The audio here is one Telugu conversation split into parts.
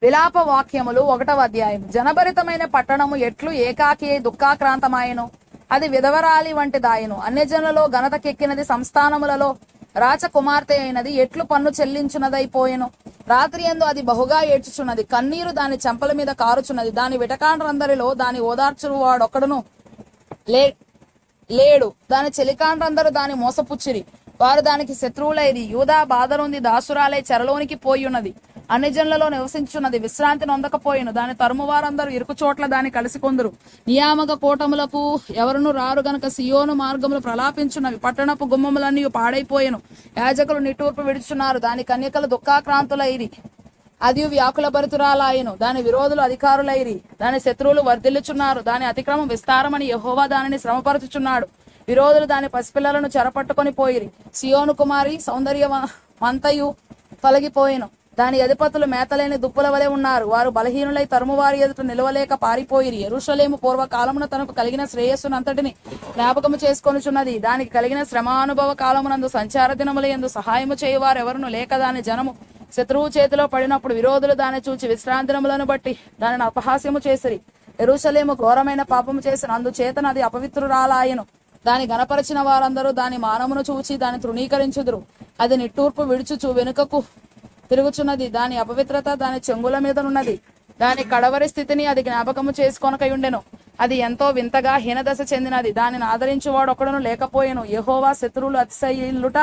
విలాప వాక్యములు 1వ అధ్యాయం. జనభరితమైన పట్టణము ఎట్లు ఏకాకి దుఃఖాక్రాంతమాయను, అది విధవరాలి వంటి దాయను. అన్యజనులలో ఘనతకెక్కినది, సంస్థానములలో రాజకుమార్తె అయినది ఎట్లు పన్ను చెల్లించున్నదైపోయెను. రాత్రి యందు అది బహుగా ఏడ్చుచున్నది, కన్నీరు దాని చెంపల మీద కారుచున్నది. దాని విటకాండ్రందరిలో దాని ఓదార్చువాడొక్కడును లేడు. దాని చెలికాండ్రందరూ దాని మోసపుచ్చిరి, వారు దానికి శత్రువులైరి. యూదా బాధనుంది, దాసురాలై చెరలోనికి పోయి ఉన్నది, అన్ని జనులలో నివసించున్నది, విశ్రాంతి నొందకపోయిను. దాని తరుము వారందరూ ఇరుకు చోట్ల దాని కలిసి కొందరు. నియామక కోటములకు ఎవరును రారు గనక సియోను మార్గములు ప్రలాపించున్నవి. పట్టణపు గుమ్మములన్నీ పాడైపోయెను, యాజకులు నిట్టూర్పు విడుచున్నారు. దాని కన్యకలు దుఃఖాక్రాంతులైరి, అది వ్యాకుల భరితురాలాయను. దాని విరోధులు అధికారులైరి, దాని శత్రువులు వర్ధిల్లుచున్నారు. దాని అతిక్రమం విస్తారమని యెహోవా దానిని శ్రమపరచుచున్నాడు. విరోధులు దాని పసిపిల్లలను చెరపట్టుకొని పోయిరి. సియోను కుమారి సౌందర్యవంతయు తొలగిపోయెను, దాని అధిపతులు మేతలేని దుప్పుల వలె ఉన్నారు. వారు బలహీనులై తరుమువారి ఎదుట నిలవలేక పారిపోయిరి. యెరూషలేము పూర్వకాలమున తనకు కలిగిన శ్రేయస్సునంతటిని జ్ఞాపకము చేసుకొనుచున్నది. దానికి కలిగిన శ్రమానుభవ కాలమునందు సంచార దినముల యందు సహాయము చేయువారు ఎవరును లేక దాని జనము శత్రువు చేతిలో పడినప్పుడు విరోధులు దాన్ని చూచి విశ్రాంతినములను బట్టి దానిని అపహాస్యము చేసిరి. యెరూషలేము ఘోరమైన పాపము చేసిన అందుచేతన అది అపవిత్రురాలాయను. దాని గణపరిచిన వారందరూ దాని మానమును చూచి దాన్ని తృణీకరించుదురు. అది నిట్టూర్పు విడుచుచు వెనుకకు తిరుగుచున్నది. దాని అపవిత్రత దాని చెంగుల మీదనున్నది. దాని కడవరి స్థితిని అది జ్ఞాపకము చేసుకొనకయుండెను. అది ఎంతో వింతగా హీనదశ చెందినది. దానిని ఆదరించువాడు ఒకడును లేకపోయెను. యెహోవా శత్రువులు అతిశయిల్లుట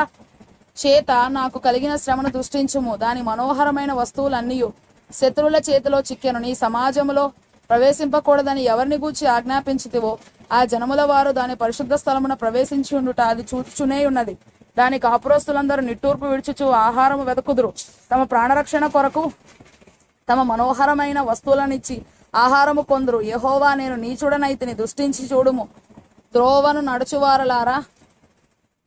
చేత నాకు కలిగిన శ్రమను దృష్టించుము. దాని మనోహరమైన వస్తువులన్నీ శత్రువుల చేతిలో చిక్కెను. నీ సమాజములో ప్రవేశింపకూడదని ఎవరిని గూర్చి ఆజ్ఞాపించితివో ఆ జనముల వారు దాని పరిశుద్ధ స్థలమున ప్రవేశించి ఉండుట అది చూచుచునే ఉన్నది. దాని కాపురస్తులందరూ నిట్టూర్పు విడుచుచు ఆహారము వెదకుదురు. తమ ప్రాణరక్షణ కొరకు తమ మనోహరమైన వస్తువులనిచ్చి ఆహారము కొందరు. యెహోవా, నేను నీచుడనైతిని, దృష్టించి చూడుము. త్రోవను నడుచువారలారా,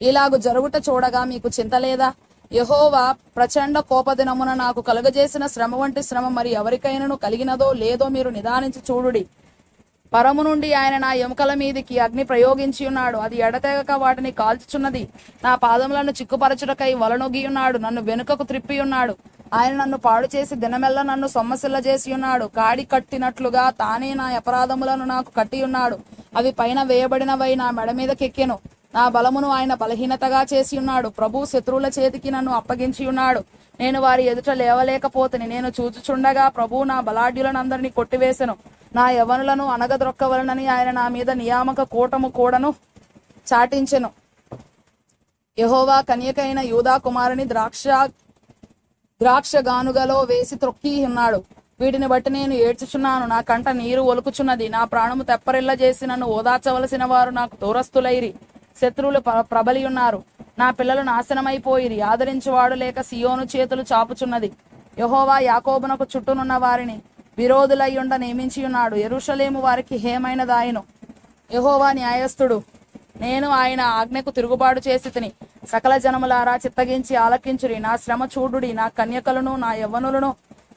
ఇలాగు జరుగుట చూడగా మీకు చింతలేదా? యెహోవా ప్రచండ కోపదినమున నాకు కలుగజేసిన శ్రమ వంటి శ్రమ మరి ఎవరికైనాను కలిగినదో లేదో మీరు నిదానించి చూడుడి. పరము నుండి ఆయన నా ఎముకల మీదికి అగ్ని ప్రయోగించి ఉన్నాడు, అది ఎడతెగక వాటిని కాల్చుచున్నది. నా పాదములను చిక్కుపరచుటకై వలనొగి ఉన్నాడు, నన్ను వెనుకకు త్రిప్పి ఉన్నాడు. ఆయన నన్ను పాడు చేసి దినమెల్ల నన్ను సొమ్మసిల్ల చేసి ఉన్నాడు. కాడి కట్టినట్లుగా తానే నా అపరాధములను నాకు కట్టి ఉన్నాడు. అవి పైన వేయబడినవై నా మెడ మీదకెక్కెను. నా బలమును ఆయన బలహీనతగా చేసి ఉన్నాడు. ప్రభు శత్రువుల చేతికి నన్ను అప్పగించి ఉన్నాడు. నేను వారి ఎదుట లేవలేకపోతని. నేను చూచుచుండగా ప్రభు నా బలాఢ్యులనందరినీ కొట్టివేసెను. నా యవనులను అనగద్రొక్కవలనని ఆయన నా మీద నియామక కూటము కూడను చాటించెను. యెహోవా కన్యకైన యూదా కుమారుని ద్రాక్ష గానుగలో వేసి త్రొక్కి ఉన్నాడు. వీటిని బట్టి నేను ఏడ్చుచున్నాను, నా కంట నీరు ఒలుకుచున్నది. నా ప్రాణము తెప్పరిల్ల చేసి నన్ను ఓదార్చవలసిన వారు నాకు దూరస్తులైరి. శత్రువులు ప్రబలి ఉన్నారు, నా పిల్లలు నాశనమైపోయిరి. ఆదరించువాడు లేక సియోను చేతులు చాపుచున్నది. యెహోవా యాకోబునకు చుట్టూనున్న వారిని విరోధులయ్యుండ నియమించి ఉన్నాడు. యెరూషలేము వారికి హేమైనదాయను. యెహోవా న్యాయస్థుడు, నేను ఆయన ఆజ్ఞకు తిరుగుబాటు చేసి తిని. సకల జనములారా చిత్తగించి ఆలకించురి. నా శ్రమ చూడుడి. నా కన్యకలను నా యవ్వనులను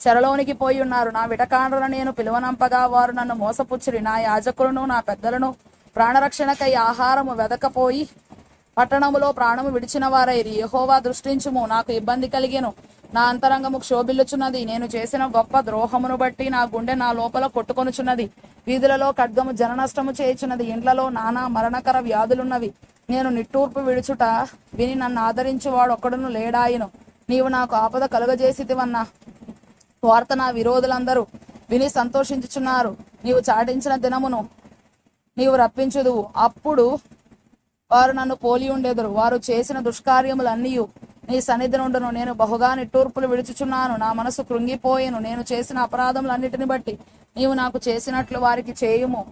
చెరలోనికి పోయి ఉన్నారు. నా విటకాండ్రులను నేను పిలువనంపగా వారు నన్ను మోసపుచ్చిరి. నా యాజకులను నా పెద్దలను ప్రాణరక్షణకై ఆహారము వెదకపోయి పట్టణములో ప్రాణము విడిచిన వారైరి. యెహోవా దృష్టించుము, నాకు ఇబ్బంది కలిగెను. నా అంతరంగము క్షోభిల్లుచున్నది. నేను చేసిన గొప్ప ద్రోహమును బట్టి నా గుండె నా లోపల కొట్టుకొనుచున్నది. వీధులలో ఖడ్గము జననష్టము చేయుచున్నది. ఇండ్లలో నానా మరణకర వ్యాధులున్నవి. నేను నిట్టూర్పు విడుచుట విని నన్ను ఆదరించువాడు ఒక్కడును లేడాయను. నీవు నాకు ఆపద కలుగజేసితివన్న వార్త నా విరోధులందరూ విని సంతోషించుచున్నారు. నీవు చాటించిన దినమును నీవు రప్పించుదువు, అప్పుడు వారు నన్ను పోలి ఉండెదరు. వారు చేసిన దుష్కార్యములన్నీ నీ సన్నిధి నుండును. నేను బహుగా నిట్టూర్పులు విడుచుచున్నాను, నా మనసు కృంగిపోయేను. నేను చేసిన అపరాధములన్నిటిని బట్టి నీవు నాకు చేసినట్లు వారికి చేయుము.